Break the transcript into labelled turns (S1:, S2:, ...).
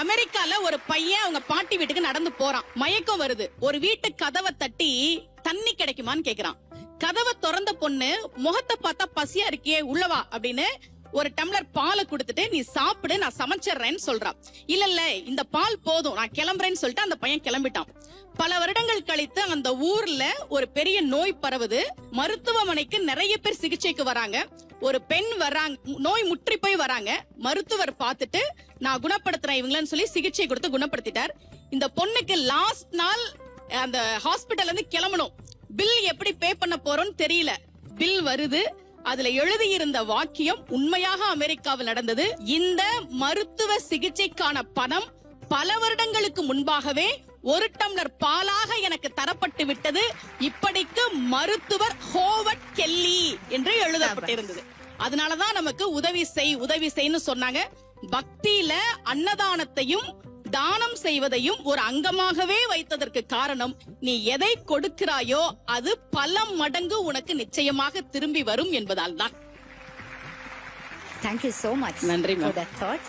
S1: அமெரிக்கால ஒரு பையன் அவங்க பாட்டி வீட்டுக்கு நடந்து போறான். மயக்கம் வருது. ஒரு வீட்டு கதவை தட்டி தண்ணி கிடைக்குமான்னு கேக்குறான். கதவை திறந்த பொண்ணு முகத்தை பார்த்தா பசியா இருக்கியே உள்ளவா அப்படின்னு ஒரு டம்ளர் பாலை கொடுத்துட்டு நீ சாப்பிடு நான் சமைச்சிடுறேன்னு சொல்றான். இல்ல இந்த பால் போதும் நான் கிளம்புறேன்னு சொல்லிட்டு அந்த பையன் கிளம்பிட்டான். பல வருடங்கள் கழித்து அந்த ஊர்ல ஒரு பெரிய நோய் பரவுது. மருத்துவமனைக்கு நிறைய பேர் சிகிச்சைக்கு வராங்க. ஒரு பெண் வர்றாங்க, நோய் முற்றி போய் வராங்க. மருத்துவர் பார்த்துட்டு நான் குணப்படுத்துறேன் இவங்களன்னு சொல்லி சிகிச்சை கொடுத்து குணப்படுத்திட்டார். இந்த பொண்ணுக்கு லாஸ்ட் நாள் அந்த ஹாஸ்பிட்டல்ல இருந்து கிளம்பணும். பில் எப்படி பே பண்ண போறோம்னு தெரியல. பில் வருது. அதுல எழுதியிருந்த வாக்கியம் உண்மையாக அமெரிக்காவில் நடந்தது. இந்த மருத்துவ சிகிச்சைக்கான பணம் பல வருடங்களுக்கு முன்பாகவே ஒரு டம்ளர் பாலாக எனக்கு தரப்பட்டு விட்டது. இப்படிக்கு மருத்துவர் ஹோவர்ட் கெல்லி என்று எழுதப்பட்டிருந்தது. அதனாலதான் நமக்கு உதவி செய்ன்னு சொன்னாங்க. பக்தியில அன்னதானத்தையும் தானம் செய்வதையும் ஒரு அங்கமாகவே வைத்ததற்கு காரணம், நீ எதை கொடுக்கிறாயோ அது பல மடங்கு உனக்கு நிச்சயமாக திரும்பி வரும் என்பதால் தான்.
S2: Thank you so much
S1: நன்றி
S2: for that thought.